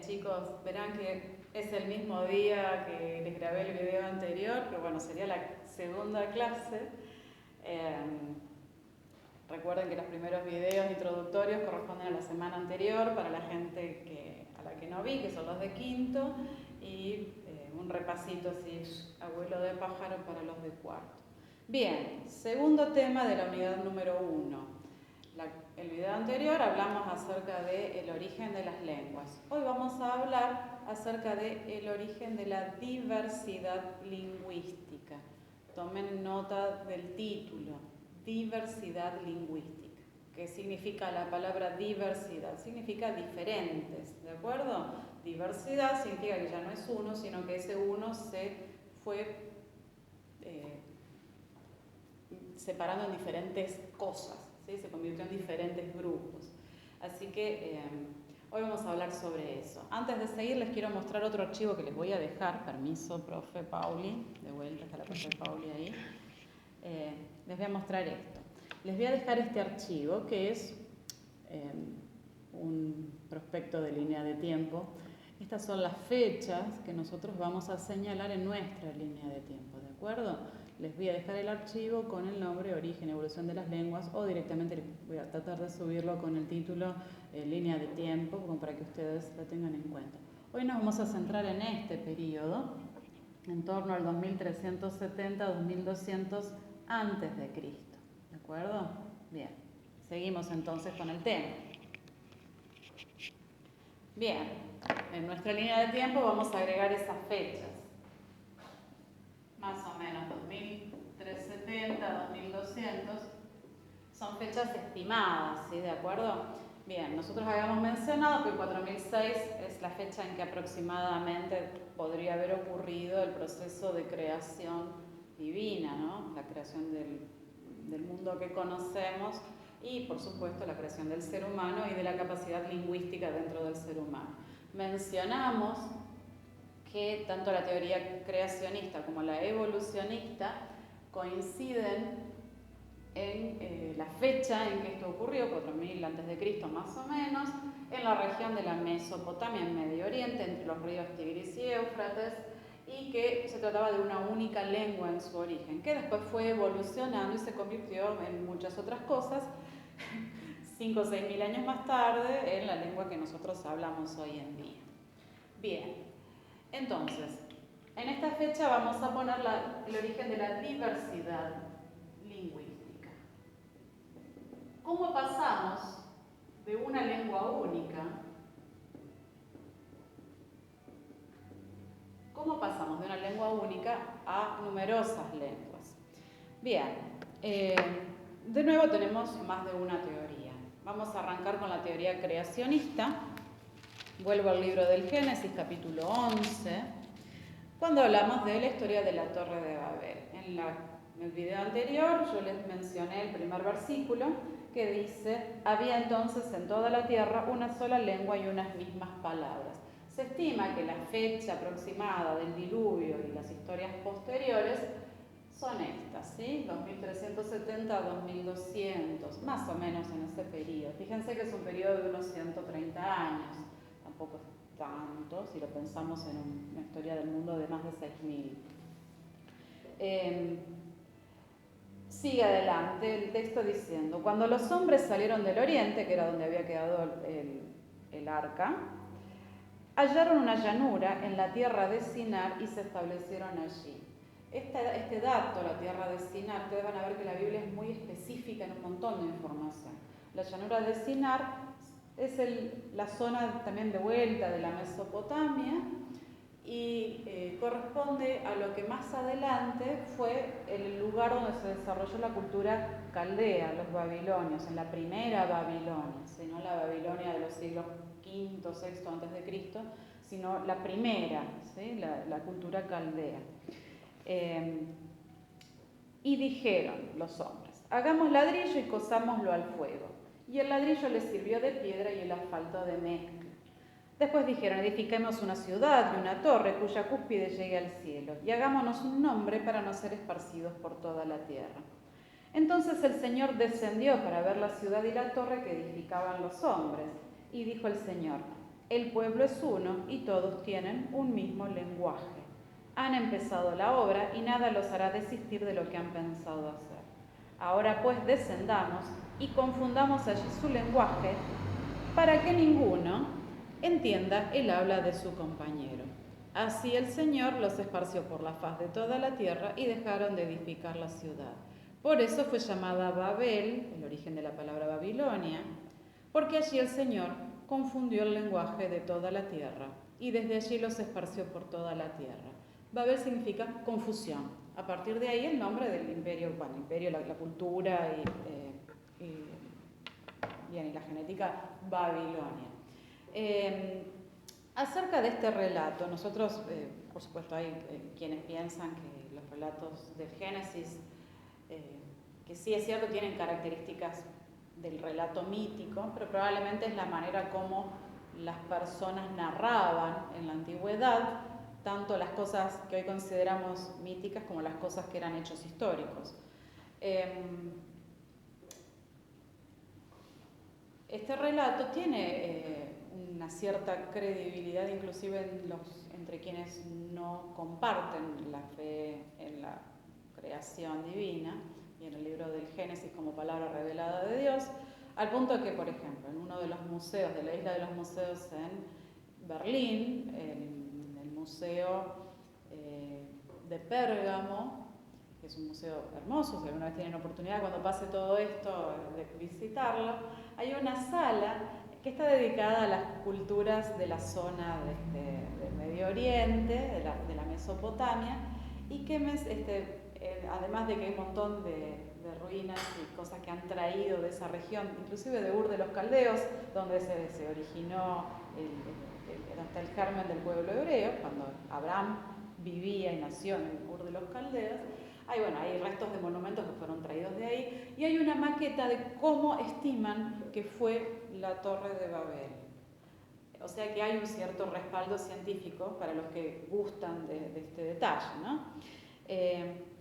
chicos, verán que es el mismo día que les grabé el video anterior, pero bueno, sería la segunda clase. Recuerden que los primeros videos introductorios corresponden a la semana anterior para la gente a la que no vi, que son los de quinto, y un repasito así, abuelo de pájaro para los de cuarto. Bien, segundo tema de la unidad número 1. El video anterior hablamos acerca del origen de las lenguas. Hoy vamos a hablar acerca del origen de la diversidad lingüística. Tomen nota del título, diversidad lingüística. ¿Qué significa la palabra diversidad? Significa diferentes, ¿de acuerdo? Diversidad significa que ya no es uno, sino que ese uno se fue separando en diferentes cosas. ¿Sí? Se convirtió en diferentes grupos. Así que hoy vamos a hablar sobre eso. Antes de seguir les quiero mostrar otro archivo que les voy a dejar. Permiso, profe Pauli. De vuelta está la profe Pauli ahí. Les voy a mostrar esto. Les voy a dejar este archivo que es un prospecto de línea de tiempo. Estas son las fechas que nosotros vamos a señalar en nuestra línea de tiempo, ¿de acuerdo? Les voy a dejar el archivo con el nombre Origen y Evolución de las Lenguas, o directamente voy a tratar de subirlo con el título Línea de Tiempo, como para que ustedes lo tengan en cuenta. Hoy nos vamos a centrar en este periodo, en torno al 2370-2200 antes de Cristo, ¿de acuerdo? Bien, seguimos entonces con el tema. Bien, en nuestra línea de tiempo vamos a agregar esas fechas. Más o menos 2370, 2200, son fechas estimadas, ¿sí? ¿De acuerdo? Bien, nosotros habíamos mencionado que el 4006 es la fecha en que aproximadamente podría haber ocurrido el proceso de creación divina, ¿no? La creación del mundo que conocemos y, por supuesto, la creación del ser humano y de la capacidad lingüística dentro del ser humano. Mencionamos que tanto la teoría creacionista como la evolucionista coinciden en la fecha en que esto ocurrió, 4000 a.C. más o menos, en la región de la Mesopotamia, en Medio Oriente, entre los ríos Tigris y Éufrates, y que se trataba de una única lengua en su origen, que después fue evolucionando y se convirtió en muchas otras cosas, 5 o 6 mil años más tarde, en la lengua que nosotros hablamos hoy en día. Bien. Entonces, en esta fecha vamos a poner el origen de la diversidad lingüística. ¿Cómo pasamos de una lengua única? ¿Cómo pasamos de una lengua única a numerosas lenguas? Bien, de nuevo tenemos más de una teoría. Vamos a arrancar con la teoría creacionista. Vuelvo al libro del Génesis, capítulo 11, cuando hablamos de la historia de la Torre de Babel. En el video anterior yo les mencioné el primer versículo que dice: había entonces en toda la tierra una sola lengua y unas mismas palabras. Se estima que la fecha aproximada del diluvio y las historias posteriores son estas, ¿sí? 2370 a 2200, más o menos en ese periodo. Fíjense que es un periodo de unos 130 años. Tampoco es tanto, si lo pensamos en una historia del mundo de más de 6000. Sigue adelante el texto diciendo: cuando los hombres salieron del oriente, que era donde había quedado el arca, hallaron una llanura en la tierra de Sinar y se establecieron allí. Este dato, la tierra de Sinar, ustedes van a ver que la Biblia es muy específica en un montón de información. La llanura de Sinar es la zona también de vuelta de la Mesopotamia y corresponde a lo que más adelante fue el lugar donde se desarrolló la cultura caldea, los babilonios, en la primera Babilonia, ¿sí? No la Babilonia de los siglos V, VI antes de Cristo, sino la primera, ¿sí? la cultura caldea. Y dijeron los hombres: hagamos ladrillo y cosámoslo al fuego. Y el ladrillo les sirvió de piedra y el asfalto de mezcla. Después dijeron: edifiquemos una ciudad y una torre cuya cúspide llegue al cielo, y hagámonos un nombre para no ser esparcidos por toda la tierra. Entonces el Señor descendió para ver la ciudad y la torre que edificaban los hombres. Y dijo el Señor: El pueblo es uno y todos tienen un mismo lenguaje. Han empezado la obra y nada los hará desistir de lo que han pensado hacer. Ahora pues descendamos y confundamos allí su lenguaje para que ninguno entienda el habla de su compañero. Así el Señor los esparció por la faz de toda la tierra y dejaron de edificar la ciudad. Por eso fue llamada Babel, el origen de la palabra Babilonia, porque allí el Señor confundió el lenguaje de toda la tierra y desde allí los esparció por toda la tierra. Babel significa confusión. A partir de ahí el nombre del imperio, la cultura y la genética Babilonia. Acerca de este relato, nosotros, por supuesto, hay quienes piensan que los relatos del Génesis, que sí es cierto, tienen características del relato mítico, pero probablemente es la manera como las personas narraban en la antigüedad tanto las cosas que hoy consideramos míticas como las cosas que eran hechos históricos. Este relato tiene una cierta credibilidad, inclusive entre quienes no comparten la fe en la creación divina y en el libro del Génesis como palabra revelada de Dios, al punto que, por ejemplo, en uno de los museos de la Isla de los Museos en Berlín, en el Museo de Pérgamo, que es un museo hermoso, si alguna vez tienen oportunidad cuando pase todo esto de visitarlo, hay una sala que está dedicada a las culturas de la zona del Medio Oriente, de la Mesopotamia, y que además de que hay un montón de ruinas y cosas que han traído de esa región, inclusive de Ur de los Caldeos, donde se originó hasta el germen del pueblo hebreo, cuando Abraham vivía y nació en Ur de los Caldeos. Hay restos de monumentos que fueron traídos de ahí, y hay una maqueta de cómo estiman que fue la Torre de Babel. O sea que hay un cierto respaldo científico para los que gustan de este detalle, ¿no?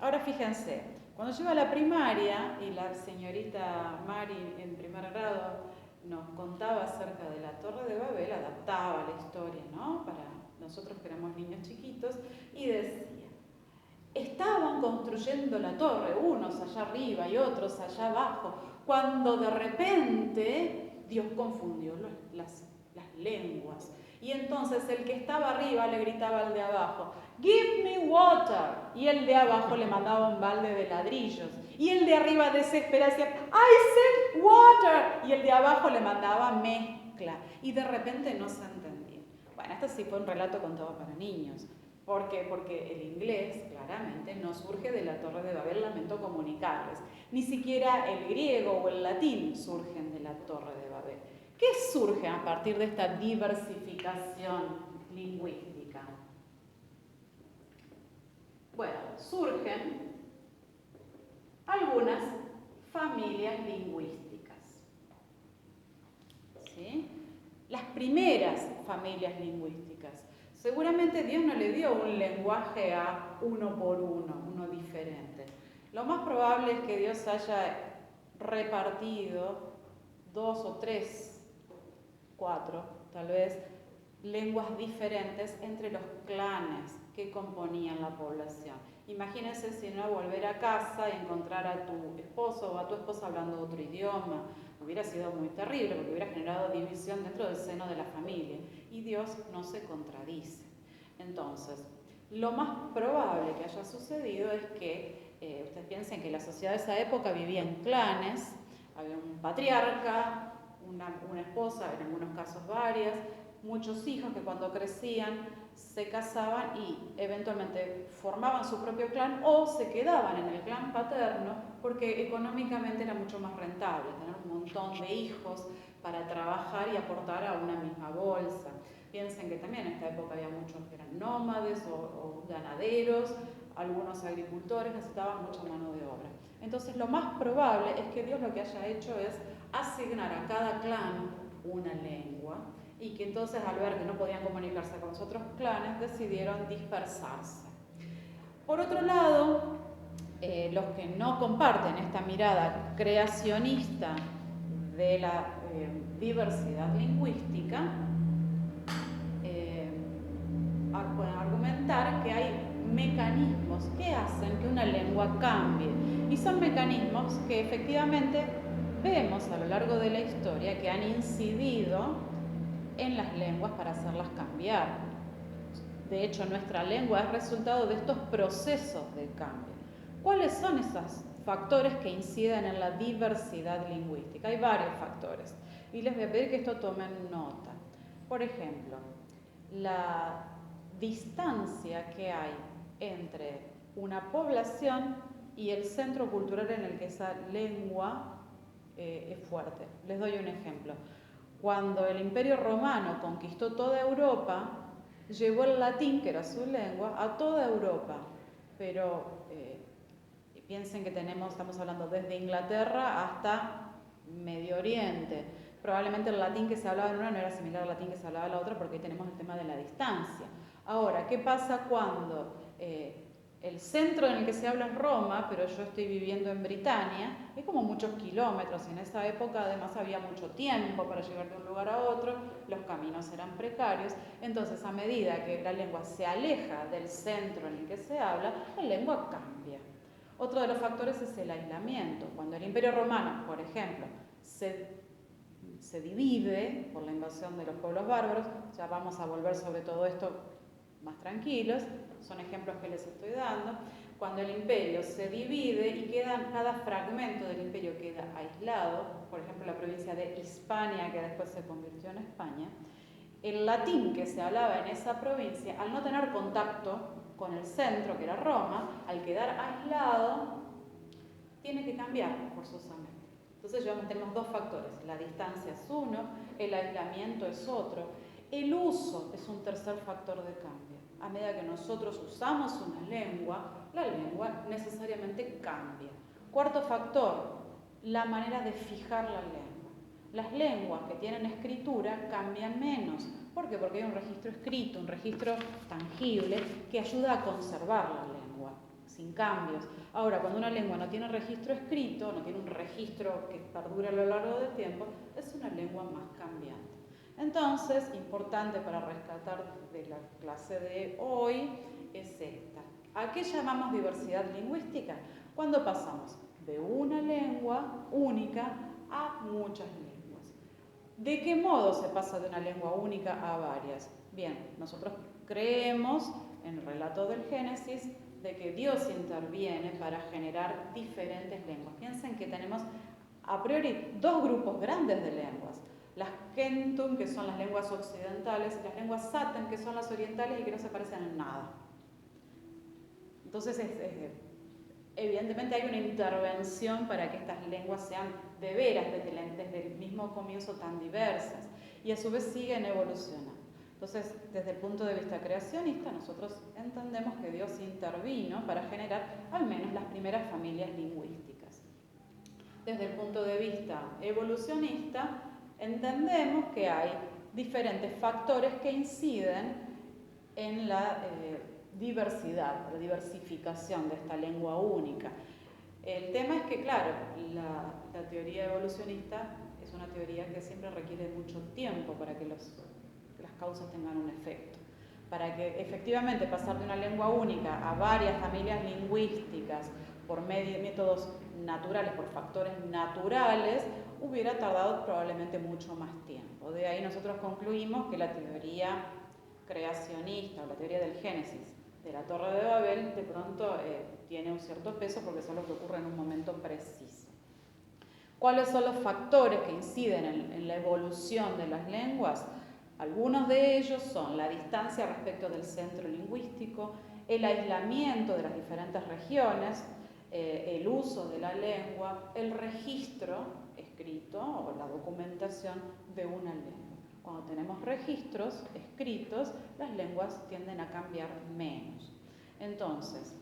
Ahora fíjense, cuando yo iba a la primaria y la señorita Mari en primer grado nos contaba acerca de la Torre de Babel, adaptaba la historia, ¿no? Para nosotros que éramos niños chiquitos, y decía: estaban construyendo la torre, unos allá arriba y otros allá abajo, cuando de repente Dios confundió las lenguas. Y entonces el que estaba arriba le gritaba al de abajo: "Give me water", y el de abajo le mandaba un balde de ladrillos. Y el de arriba desesperado decía: "I said water", y el de abajo le mandaba mezcla. Y de repente no se entendía. Bueno, esto sí fue un relato contado para niños. ¿Por qué? Porque el inglés claramente no surge de la Torre de Babel, lamento comunicarles. Ni siquiera el griego o el latín surgen de la Torre de Babel. ¿Qué surge a partir de esta diversificación lingüística? Bueno, surgen algunas familias lingüísticas. ¿Sí? Las primeras familias lingüísticas. Seguramente Dios no le dio un lenguaje a uno por uno diferente. Lo más probable es que Dios haya repartido 2 o 3, 4, tal vez, lenguas diferentes entre los clanes que componían la población. Imagínense si no volver a casa y encontrar a tu esposo o a tu esposa hablando otro idioma. Hubiera sido muy terrible porque hubiera generado división dentro del seno de la familia. Y Dios no se contradice. Entonces, lo más probable que haya sucedido es que ustedes piensen que la sociedad de esa época vivía en clanes, había un patriarca, una esposa, en algunos casos varias, muchos hijos que cuando crecían se casaban y eventualmente formaban su propio clan o se quedaban en el clan paterno porque económicamente era mucho más rentable tener un montón de hijos para trabajar y aportar a una misma bolsa. Piensen que también en esta época había muchos que eran nómades o ganaderos, algunos agricultores, necesitaban mucha mano de obra. Entonces lo más probable es que Dios lo que haya hecho es asignar a cada clan una lengua y que entonces al ver que no podían comunicarse con los otros clanes decidieron dispersarse. Por otro lado, los que no comparten esta mirada creacionista de la diversidad lingüística mecanismos que hacen que una lengua cambie. Y son mecanismos que efectivamente vemos a lo largo de la historia que han incidido en las lenguas para hacerlas cambiar. De hecho, nuestra lengua es resultado de estos procesos de cambio. ¿Cuáles son esos factores que inciden en la diversidad lingüística? Hay varios factores y les voy a pedir que esto tomen nota. Por ejemplo, la distancia que hay entre una población y el centro cultural en el que esa lengua es fuerte. Les doy un ejemplo. Cuando el Imperio Romano conquistó toda Europa, llevó el latín, que era su lengua, a toda Europa. Pero piensen que estamos hablando desde Inglaterra hasta Medio Oriente. Probablemente el latín que se hablaba en una no era similar al latín que se hablaba en la otra, porque ahí tenemos el tema de la distancia. Ahora, ¿qué pasa cuando el centro en el que se habla es Roma, pero yo estoy viviendo en Britania? Hay como muchos kilómetros, y en esa época además había mucho tiempo para llegar de un lugar a otro, los caminos eran precarios, entonces a medida que la lengua se aleja del centro en el que se habla, la lengua cambia. Otro de los factores es el aislamiento. Cuando el Imperio Romano, por ejemplo, se divide por la invasión de los pueblos bárbaros, ya vamos a volver sobre todo esto más tranquilos, son ejemplos que les estoy dando. Cuando el imperio se divide y cada fragmento del imperio queda aislado, por ejemplo la provincia de Hispania, que después se convirtió en España, el latín que se hablaba en esa provincia, al no tener contacto con el centro, que era Roma, al quedar aislado, tiene que cambiar forzosamente. Entonces tenemos dos factores, la distancia es uno, el aislamiento es otro, el uso es un tercer factor de cambio. A medida que nosotros usamos una lengua, la lengua necesariamente cambia. Cuarto factor, la manera de fijar la lengua. Las lenguas que tienen escritura cambian menos. ¿Por qué? Porque hay un registro escrito, un registro tangible que ayuda a conservar la lengua, sin cambios. Ahora, cuando una lengua no tiene registro escrito, no tiene un registro que perdure a lo largo del tiempo, es una lengua más cambiante. Entonces, importante para rescatar de la clase de hoy es esta. ¿A qué llamamos diversidad lingüística? Cuando pasamos de una lengua única a muchas lenguas. ¿De qué modo se pasa de una lengua única a varias? Bien, nosotros creemos en el relato del Génesis de que Dios interviene para generar diferentes lenguas. Piensen que tenemos a priori dos grupos grandes de lenguas. Las Kentum, que son las lenguas occidentales, y las lenguas Satem, que son las orientales y que no se parecen en nada. Entonces, evidentemente hay una intervención para que estas lenguas sean de veras desde el mismo comienzo tan diversas y a su vez siguen evolucionando. Entonces, desde el punto de vista creacionista, nosotros entendemos que Dios intervino para generar al menos las primeras familias lingüísticas. Desde el punto de vista evolucionista, entendemos que hay diferentes factores que inciden en la diversidad, la diversificación de esta lengua única. El tema es que, claro, la teoría evolucionista es una teoría que siempre requiere mucho tiempo para que las causas tengan un efecto. Para que efectivamente pasar de una lengua única a varias familias lingüísticas por métodos naturales, por factores naturales, hubiera tardado probablemente mucho más tiempo. De ahí nosotros concluimos que la teoría creacionista o la teoría del Génesis de la Torre de Babel de pronto tiene un cierto peso porque eso es lo que ocurre en un momento preciso. ¿Cuáles son los factores que inciden en la evolución de las lenguas? Algunos de ellos son la distancia respecto del centro lingüístico, el aislamiento de las diferentes regiones, el uso de la lengua, el registro escrito o la documentación de una lengua. Cuando tenemos registros escritos, las lenguas tienden a cambiar menos. Entonces,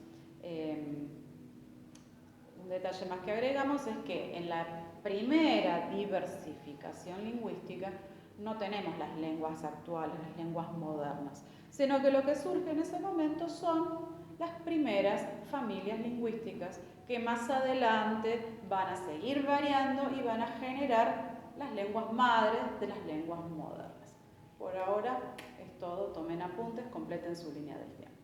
un detalle más que agregamos es que en la primera diversificación lingüística no tenemos las lenguas actuales, las lenguas modernas, sino que lo que surge en ese momento son las primeras familias lingüísticas que más adelante van a seguir variando y van a generar las lenguas madres de las lenguas modernas. Por ahora es todo, tomen apuntes, completen su línea del tiempo.